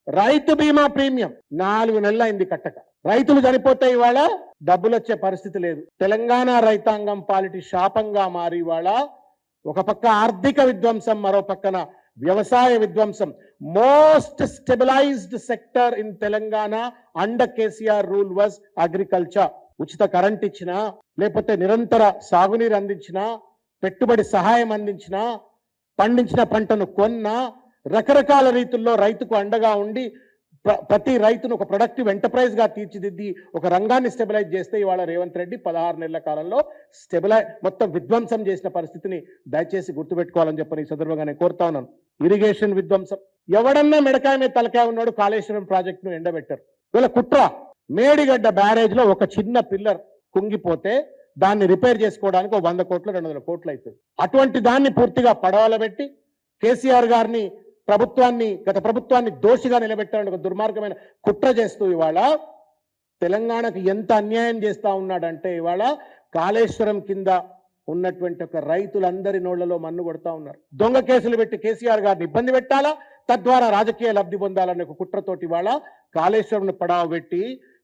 రైతు బీమా ప్రీమియం 4 నెలలు అయింది కట్టక. రైతులు చనిపోతే ఇవాళ డబ్బులు వచ్చే పరిస్థితి లేదు. తెలంగాణ రైతాంగం పాలిటి శాపంగా మారి ఇవాళ ఒక పక్క ఆర్థిక విధ్వంసం, మరో పక్కన వ్యవసాయ విధ్వంసం. Most stabilised sector in Telangana under KCR rule was agriculture. ఉచిత కరెంట్ ఇచ్చినా, లేకపోతే నిరంతర సాగునీరు అందించినా, పెట్టుబడి సహాయం అందించినా, పండించిన పంటను కొన్నా, రకరకాల రీతుల్లో రైతుకు అండగా ఉండి ప్రతి రైతును ఒక ప్రొడక్టివ్ ఎంటర్ప్రైజ్ గా తీర్చిదిద్ది ఒక రంగాన్ని స్టెబిలైజ్ చేస్తే ఇవాళ రేవంత్ రెడ్డి 16 నెలల కాలంలో మొత్తం విధ్వంసం చేసిన పరిస్థితిని దయచేసి గుర్తుపెట్టుకోవాలని చెప్పని ఈ సందర్భంగా నేను కోరుతా ఉన్నాను. ఇరిగేషన్ విధ్వంసం. ఎవడన్నా మెడకాయ మీద తలకాయ ఉన్నాడు కాళేశ్వరం ప్రాజెక్టును ఎండబెట్టారు. వీళ్ళ కుట్ర. మేడిగడ్డ బ్యారేజ్ లో ఒక చిన్న పిల్లర్ కుంగిపోతే దాన్ని రిపేర్ చేసుకోవడానికి 100 కోట్లు 200 కోట్లు అవుతుంది. అటువంటి దాన్ని పూర్తిగా పడవలబెట్టి కేసీఆర్ గారిని గత ప్రభుత్వాన్ని దోషిగా నిలబెట్టాలని ఒక దుర్మార్గమైన కుట్ర చేస్తూ ఇవాళ తెలంగాణకు ఎంత అన్యాయం చేస్తా ఉన్నాడంటే ఇవాళ కాళేశ్వరం కింద ఉన్నటువంటి ఒక రైతులందరి నోళ్లలో మన్ను కొడతా ఉన్నారు. దొంగ కేసులు పెట్టి కేసీఆర్ గారిని ఇబ్బంది పెట్టాలా, తద్వారా రాజకీయ లబ్ధి పొందాలనే ఒక కుట్రతోటి ఇవాళ కాళేశ్వరం పడావ పెట్టి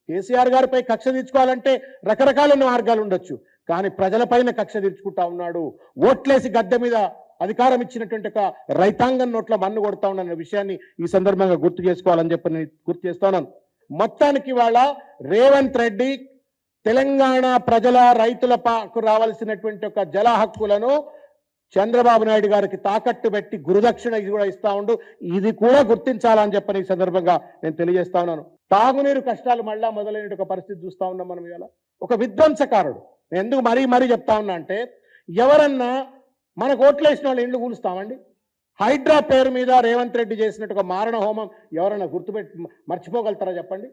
కేసీఆర్ గారిపై కక్ష తీర్చుకోవాలంటే రకరకాల మార్గాలు ఉండొచ్చు, కానీ ప్రజలపైన కక్ష తీర్చుకుంటా ఉన్నాడు. ఓట్లేసి గద్దె మీద అధికారం ఇచ్చినటువంటి ఒక రైతాంగం నోట్ల మన్ను కొడతా ఉన్న విషయాన్ని ఈ సందర్భంగా గుర్తు చేసుకోవాలని చెప్పి నేను గుర్తు చేస్తున్నాను. మొత్తానికి వాళ్ళ రేవంత్ రెడ్డి తెలంగాణ ప్రజల రైతులకు రావాల్సినటువంటి ఒక జల హక్కులను చంద్రబాబు నాయుడు గారికి తాకట్టు పెట్టి గురుదక్షిణ కూడా ఇస్తా ఉండు. ఇది కూడా గుర్తించాలని చెప్పని ఈ సందర్భంగా నేను తెలియజేస్తా ఉన్నాను. తాగునీరు కష్టాలు మళ్ళా మొదలైన ఒక పరిస్థితి చూస్తా ఉన్నాం మనం. ఇవాళ ఒక విధ్వంసకారుడు. నేను ఎందుకు మరీ చెప్తా ఉన్నా అంటే, ఎవరన్నా మనకు ఓట్లేసిన వాళ్ళు ఇండ్లు కూలుస్తామండి? హైడ్రా పేరు మీద రేవంత్ రెడ్డి చేసినట్టు ఒక మారణ హోమం ఎవరన్నా మర్చిపోగలుగుతారా చెప్పండి?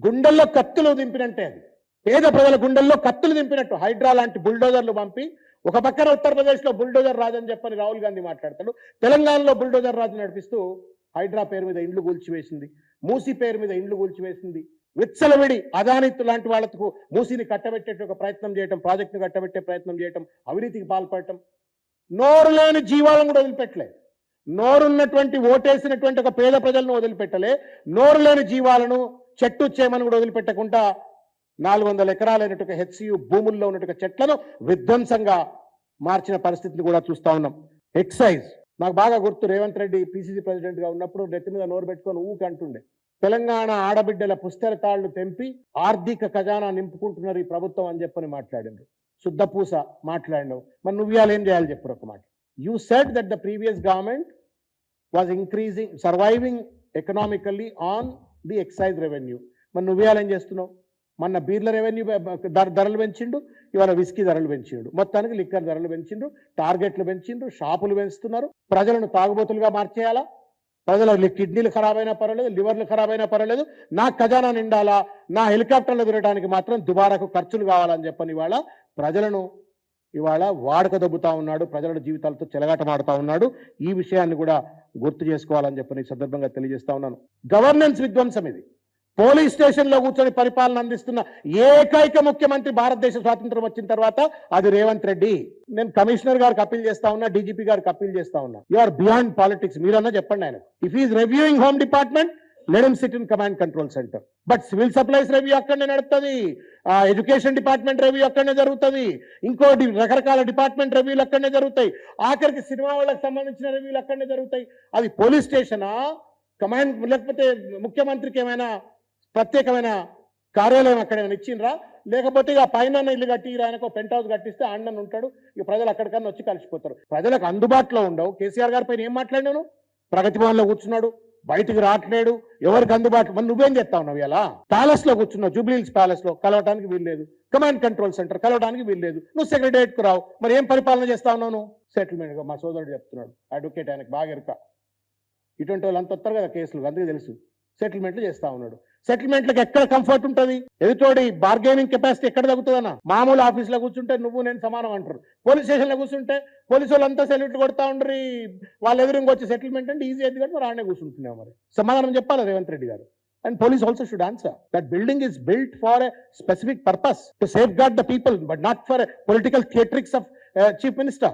గుండెల్లో కత్తులు దింపినట్టే అది. పేద ప్రజల గుండెల్లో కత్తులు దింపినట్టు హైడ్రా లాంటి బుల్డోజర్లు పంపి, ఒక పక్కన ఉత్తరప్రదేశ్లో బుల్డోజర్ రాజు అని చెప్పని రాహుల్ గాంధీ మాట్లాడతాడు, తెలంగాణలో బుల్డోజర్ రాజు నడిపిస్తూ హైడ్రా పేరు మీద ఇండ్లు కూల్చివేసింది, మూసీ పేరు మీద ఇండ్లు కూల్చివేసింది. విచ్చలవిడి అదాని లాంటి వాళ్లకు మూసీని కట్టబెట్టే ఒక ప్రయత్నం చేయటం, ప్రాజెక్టును కట్టబెట్టే ప్రయత్నం చేయటం, అవినీతికి పాల్పడటం. నోరు లేని జీవాలను కూడా వదిలిపెట్టలే. నోరున్నటువంటి ఓటేసినటువంటి ఒక పేద ప్రజలను వదిలిపెట్టలే. నోరు లేని జీవాలను చెట్టు చేయమని కూడా వదిలిపెట్టకుండా 400 ఎకరాలైనటువంటి హెచ్సియు భూముల్లో ఉన్నటువంటి చెట్లను విధ్వంసంగా మార్చిన పరిస్థితిని కూడా చూస్తా ఉన్నాం. ఎక్సైజ్ నాకు బాగా గుర్తు. రేవంత్ రెడ్డి పిసిసి ప్రెసిడెంట్ గా ఉన్నప్పుడు నెత్తి మీద నోరు పెట్టుకొని ఊకంటుండే, తెలంగాణ ఆడబిడ్డల పుస్తెల తాళ్లు తెంపి ఆర్థిక ఖజానా నింపుకుంటున్నారు ఈ ప్రభుత్వం అని చెప్పని మాట్లాడిండ్రు. శుద్ధపూస మాట్లాడినావు. మరి నువ్వు ఇవాళ ఏం చేయాలి చెప్పు ఒక మాట. You said that the previous government was surviving economically on the excise revenue. మరి నువ్వు ఇవాళ ఏం చేస్తున్నావు? మొన్న బీర్ల రెవెన్యూ ధరలు పెంచిండు, ఇవాళ విస్కీ ధరలు పెంచిండు, మొత్తానికి లిక్కర్ ధరలు పెంచిండు, టార్గెట్లు పెంచిండ్రు, షాపులు పెంచుతున్నారు. ప్రజలను తాగుబోతులుగా మార్చేయాలా? ప్రజల కిడ్నీలు ఖరాబ్ అయినా పర్వాలేదు, లివర్లు ఖరాబ్ అయినా పర్వాలేదు, నా ఖజానా నిండాలా, నా హెలికాప్టర్లు తిరగడానికి మాత్రం దుబారాకు ఖర్చులు కావాలని చెప్పని ఇవాళ ప్రజలను వాడక దొబ్బుతా ఉన్నాడు, ప్రజల జీవితాలతో చెలగాటమాడుతా ఉన్నాడు. ఈ విషయాన్ని కూడా గుర్తు చేసుకోవాలని చెప్పని ఈ సందర్భంగా తెలియజేస్తా ఉన్నాను. గవర్నెన్స్ విధ్వంసం ఇది. పోలీస్ స్టేషన్ లో కూర్చొని పరిపాలన అందిస్తున్న ఏకైక ముఖ్యమంత్రి భారతదేశ స్వాతంత్రం వచ్చిన తర్వాత అది రేవంత్ రెడ్డి. నేను కమిషనర్ గారికి అప్పీల్ చేస్తా ఉన్నా, డీజీపీ గారికి అప్పీల్ చేస్తా ఉన్నా, యు ఆర్ బియాండ్ పాలిటిక్స్. మీరన్నా చెప్పండి ఆయన. If is reviewing home department, let him SIT in command control centre. But civil supplies review అక్కడనే నడుస్తుంది, ఎడ్యుకేషన్ డిపార్ట్మెంట్ రివ్యూ అక్కడనే జరుగుతుంది, ఇంకోటి రకరకాల డిపార్ట్మెంట్ రివ్యూలు అక్కడనే జరుగుతాయి, ఆఖరికి సినిమా వాళ్ళకి సంబంధించిన రివ్యూలు అక్కడనే జరుగుతాయి. అది పోలీస్ స్టేషనా, కమాండ్, లేకపోతే ముఖ్యమంత్రికి ఏమైనా ప్రత్యేకమైన కార్యాలయం అక్కడేమైనా ఇచ్చిండ్రా? లేకపోతే ఇక పైన ఇల్లు కట్టి ఆయనకు పెంట్ హౌస్ కట్టిస్తే ఆండన్ ఉంటాడు, ఇక ప్రజలు అక్కడికన్నా వచ్చి కలిసిపోతారు. ప్రజలకు అందుబాటులో ఉండవు. కేసీఆర్ గారి పైన ఏం మాట్లాడినాను? ప్రగతి భవన్లో కూర్చున్నాడు, బయటికి రావట్లేడు, ఎవరికి అందుబాటులో. మరి నువ్వేం చేస్తా ఉన్నావు? ఇలా ప్యాలెస్ లో కూర్చున్నావు, జూబ్లీహిల్స్ ప్యాలెస్ లో, కలవడానికి వీల్లేదు. కమాండ్ కంట్రోల్ సెంటర్ కలవడానికి వీల్లేదు. నువ్వు సెక్రటరియట్ కు రావు. మరి ఏం పరిపాలన చేస్తా ఉన్నావు నువ్వు? సెటిల్మెంట్. మా సోదరుడు చెప్తున్నాడు, అడ్వకేట్, ఆయనకు బాగా ఎరుక. ఇటువంటి వాళ్ళు అంత వస్తారు కదా కేసులు, అందుకే తెలుసు. సెటిల్మెంట్లు చేస్తా ఉన్నాడు. సెటిల్మెంట్లకు ఎక్కడ కంఫర్ట్ ఉంటుంది? ఎదుటోడి బార్గెనింగ్ కెపాసిటీ ఎక్కడ తగ్గుతుందన్నా? మామూలు ఆఫీస్లో కూర్చుంటే నువ్వు నేను సమానం అంటారు, పోలీస్ స్టేషన్లో కూర్చుంటే పోలీసు వాళ్ళంతా సెల్యూట్లు కొడతా ఉండరు, వాళ్ళ ఎదురుగా వచ్చి సెటిల్మెంట్ అంటే ఈజీ అయితే మరి ఆడనే కూర్చుంటున్నావు. మరి సమాధానం చెప్పాలి రేవంత్ రెడ్డి గారు. And police also should answer. That building is built for a specific purpose, to safeguard the people, but not for a political theatrics of Chief Minister.